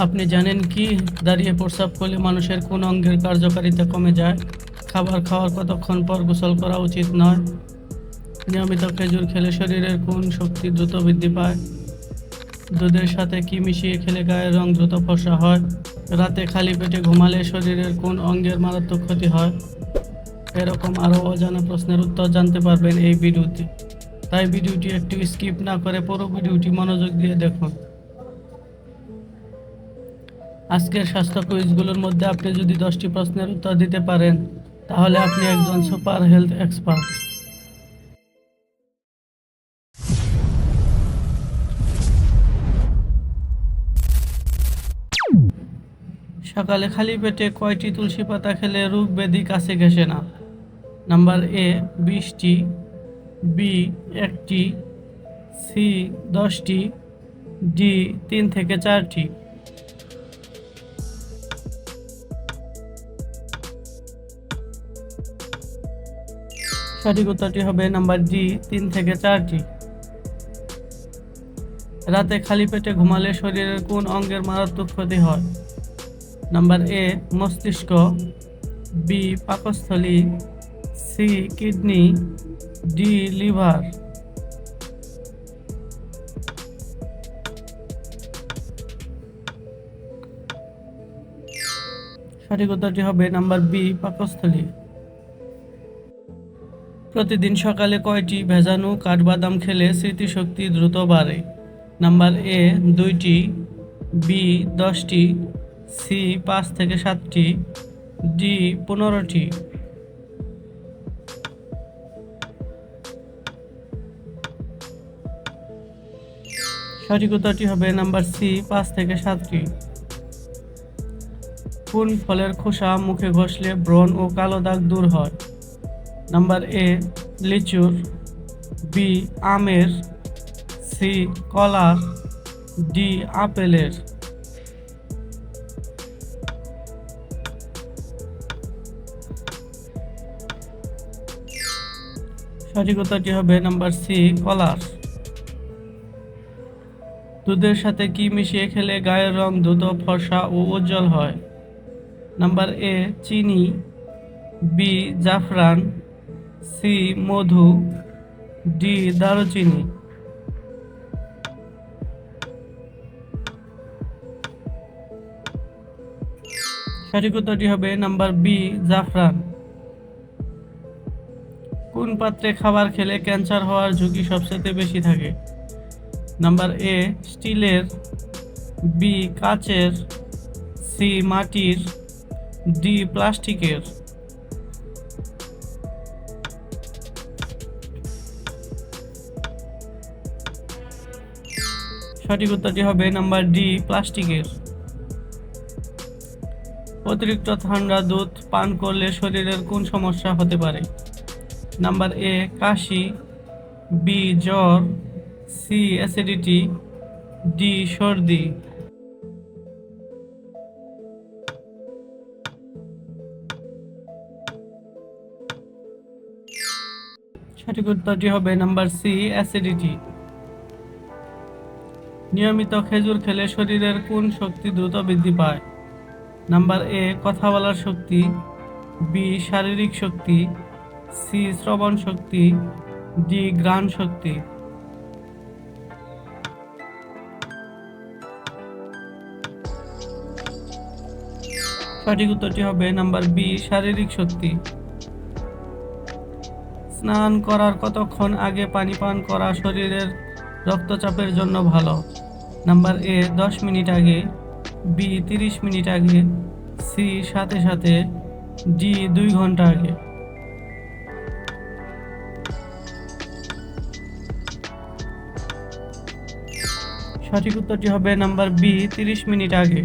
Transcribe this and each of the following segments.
আপনি জানেন কি দাঁড়িয়ে প্রস্রাব করলে মানুষের কোন অঙ্গের কার্যকারিতা কমে যায়? খাবার খাওয়ার কতক্ষণ পর গোসল করা উচিত নয়? নিয়মিত খেজুর খেলে শরীরের কোন শক্তি দ্রুত বৃদ্ধি পায়? দুধের সাথে কি মিশিয়ে খেলে গায়ের রং দ্রুত ফর্সা হয়? রাতে খালি পেটে ঘুমালে শরীরের কোন অঙ্গের মারাত্মক ক্ষতি হয়? এরকম আরও অজানা প্রশ্নের উত্তর জানতে পারবেন এই ভিডিওতে, তাই ভিডিওটি একটু স্কিপ না করে পুরো ভিডিওটি মনোযোগ দিয়ে দেখুন। আজকের স্বাস্থ্য কুইজগুলোর মধ্যে আপনি যদি 10টি প্রশ্নের উত্তর দিতে পারেন তাহলে আপনি একজন সুপার হেলথ এক্সপার্ট। সকালে খালি পেটে কয়টি তুলসী পাতা খেলে রোগ ব্যাধি কাছে ঘেঁষে না? নাম্বার এ 20টি, বি 1টি, সি 10টি, ডি 3 থেকে 4টি। সঠিক উত্তরটি হবে নাম্বার ডি 3 থেকে 4টি। রাতে খালি পেটে ঘুমালে শরীরের কোন অঙ্গের মারাত্মক ক্ষতি হয়? নাম্বার এ মস্তিষ্ক, বি পাকস্থলী, সি কিডনি, ডি লিভার। সঠিক উত্তরটি হবে নাম্বার বি পাকস্থলী। প্রতিদিন সকালে কয়টি ভেজানো কাঠবাদাম খেলে স্মৃতিশক্তি দ্রুত বাড়ে? নাম্বার এ 2টি, বি 10টি, সি 5 থেকে 7টি, ডি 15টি। সঠিক উত্তরটি হবে নাম্বার সি 5 থেকে 7টি। কোন ফলের খোসা মুখে ঘষলে ব্রণ ও কালো দাগ দূর হয়? নাম্বার এ লিচুর, বি আমের, সি কলার, ডি আপেলের। সঠিক উত্তরটি হবে নাম্বার সি কলার। দুধের সাথে কি মিশিয়ে খেলে গায়ের রং দ্রুত ফর্সা ও উজ্জ্বল হয়? নাম্বার এ চিনি, বি জাফরান, সি মধু, ডি দারুচিনি। সঠিক উত্তরটি হবে নাম্বার বি জাফরান। কোন পাত্রে খাবার খেলে ক্যান্সার হওয়ার ঝুঁকি সবচেয়ে বেশি থাকে? নাম্বার এ স্টিলের, বি কাচের, সি মাটির, ডি প্লাস্টিকের। সঠিক উত্তরটি হবে নাম্বার ডি প্লাস্টিকের। অতিরিক্ত ঠান্ডা দুধ পান করলে শরীরের কোন সমস্যা হতে পারে? নাম্বার এ কাশি, বি জ্বর, সি অ্যাসিডিটি, ডি সর্দি। সঠিক উত্তরটি হবে নাম্বার সি অ্যাসিডিটি। নিয়মিত খেজুর খেলে শরীরের কোন শক্তি দ্রুত বৃদ্ধি পায়? নাম্বার এ কথা বলার শক্তি, বি শারীরিক শক্তি, সি শ্রবণ শক্তি, ডি ঘ্রাণ শক্তি। সঠিক উত্তরটি হবে নাম্বার বি শারীরিক শক্তি। স্নান করার কতক্ষণ আগে পানি পান করা শরীরের রক্তচাপের জন্য ভালো? নাম্বার এ 10 মিনিট আগে, বি 30 মিনিট আগে, সি সাথে সাথে, ডি 2 ঘন্টা আগে। সঠিক উত্তরটি হবে নাম্বার বি 30 মিনিট আগে।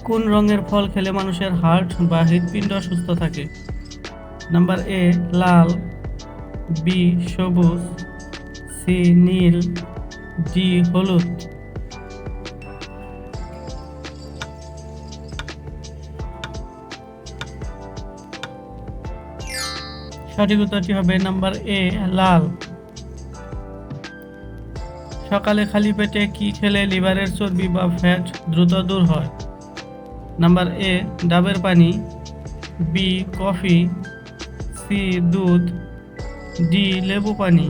কোন রঙের ফল খেলে মানুষের হার্ট বা হৃৎপিণ্ড সুস্থ থাকে? নাম্বার এ লাল, বি সবুজ, সি নীল, ডি হলুদ। সঠিক উত্তরটি হবে নাম্বার এ লাল। সকালে খালি পেটে কি খেলে লিভারের চর্বি বা ফ্যাট দ্রুত দূর হয়? নাম্বার এ ডাবের পানি, বি কফি, সি দুধ, ডি লেবু পানি।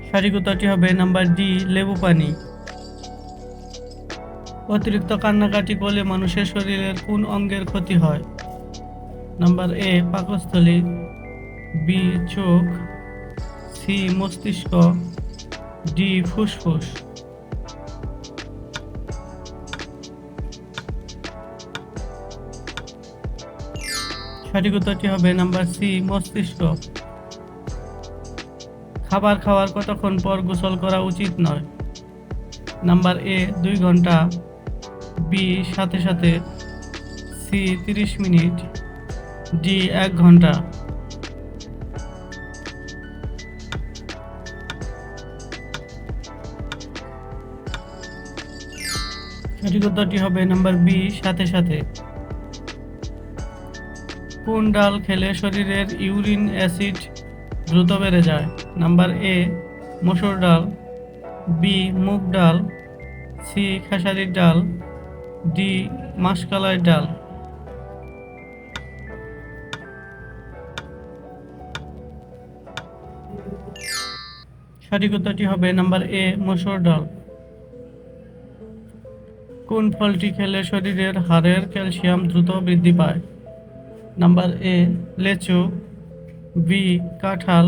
সঠিক উত্তরটি হবে নাম্বার ডি লেবু পানি। অতিরিক্ত কান্নাকাটি করলে মানুষের শরীরের কোন অঙ্গের ক্ষতি হয়? নাম্বার এ পাকস্থলী, বি চোখ, সি মস্তিষ্ক, ডি ফুসফুস। সঠিক উত্তরটি হবে নাম্বার সি মস্তিষ্ক। খাবার খাওয়ার কতক্ষণ পর গোসল করা উচিত নয়? নাম্বার এ 2 ঘন্টা, বি সাথে সাথে, সি 30 মিনিট, ডি 1 ঘন্টা। সঠিক উত্তরটি হবে নাম্বার বি সাথে সাথে। কোন ডাল খেলে শরীরের ইউরিন অ্যাসিড দ্রুত বেড়ে যায়? নাম্বার এ মসুর ডাল, বি মুগ ডাল, সি খেসারির ডাল, ডি মাসকলাই ডাল। সঠিক উত্তরটি হবে নাম্বার এ মসুর ডাল। কোন ফলটি খেলে শরীরের হাড়ের ক্যালসিয়াম দ্রুত বৃদ্ধি পায়? নাম্বার এ লেচু, বি কাঁঠাল,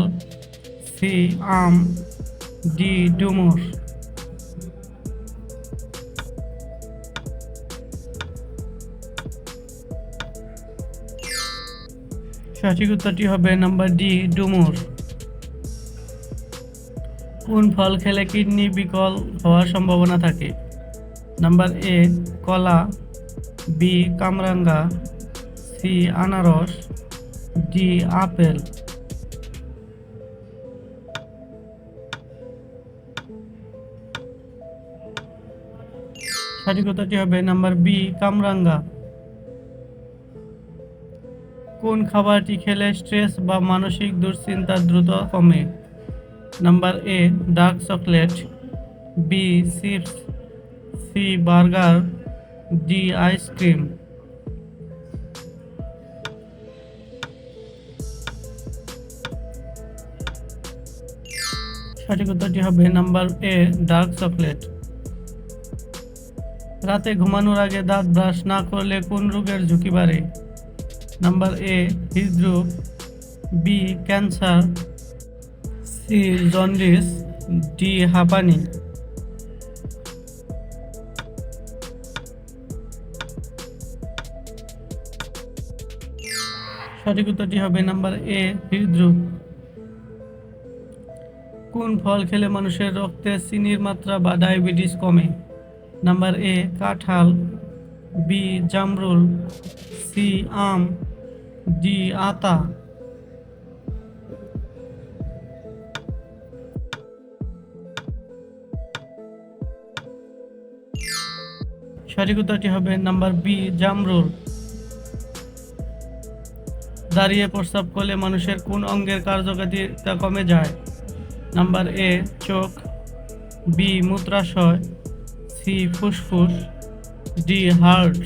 সি আম, ডি ডুমুর। সঠিক উত্তরটি হবে নাম্বার ডি ডুমুর। কোন ফল খেলে কিডনি বিকল হওয়ার সম্ভাবনা থাকে? নাম্বার এ কলা, বি কামরাঙ্গা, সি আনারস, ডি আপেল। সঠিক উত্তরটি হবে নাম্বার বি কামরাঙ্গা। কোন খাবারটি খেলে স্ট্রেস বা মানসিক দুশ্চিন্তা দ্রুত কমে? Number A dark chocolate, B chips, C burger, D ice cream. সঠিক উত্তরটি হবে নাম্বার এ ডার্ক চকলেট। রাতে ঘুমানোর আগে দাঁত ব্রাশ না করলে কোন রোগের ঝুঁকি বাড়ে? নাম্বার এ হৃদরোগ, B cancer, C jaundice, D হাঁপানি। সঠিক উত্তরটি হবে নাম্বার এ হৃদরোগ। কোন ফল খেলে মানুষের রক্তে চিনির মাত্রা বা ডায়াবেটিস কমে? নাম্বার এ কাঁঠাল, বি জামরুল, সি আম, ডি আতা। সঠিক উত্তরটি হবে নাম্বার বি জামরুল। দাঁড়িয়ে প্রস্রাব করলে মানুষের কোন অঙ্গের কার্যকারিতা কমে যায়? নাম্বার এ চোখ, বি মূত্রাশয়, সি ফুসফুস, ডি হার্ট।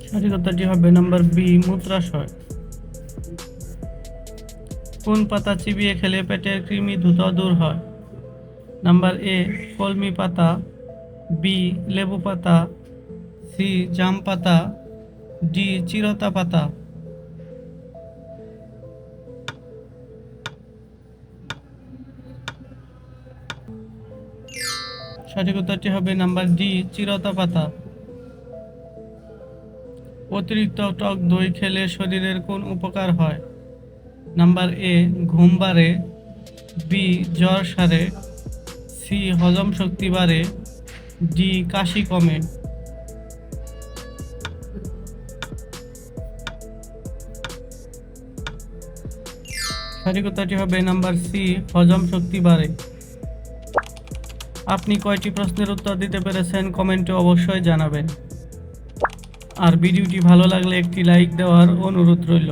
সঠিক উত্তরটি হবে নাম্বার বি মূত্রাশয়। কোন পাতা চিবিয়ে খেলে পেটের কৃমি দ্রুত দূর হয়? নাম্বার এ কলমি পাতা, বি লেবু পাতা, সি জাম পাতা, ডি চিরতা পাতা। সঠিক উত্তরটি হবে নাম্বার ডি চিরতা পাতা। অতিরিক্ত টক দই খেলে শরীরের কোন উপকার হয়? নাম্বার এ ঘুম বাড়ে, বি জ্বর সারে, সি হজম শক্তি বাড়ে, ডি কাশি কমে। সঠিক উত্তরটি হবে নাম্বার সি হজম শক্তি বাড়ে। আপনি কয়টি প্রশ্নের উত্তর দিতে পেরেছেন কমেন্টে অবশ্যই জানাবেন। আর ভিডিওটি ভালো লাগলে একটি লাইক দেওয়ার অনুরোধ রইল।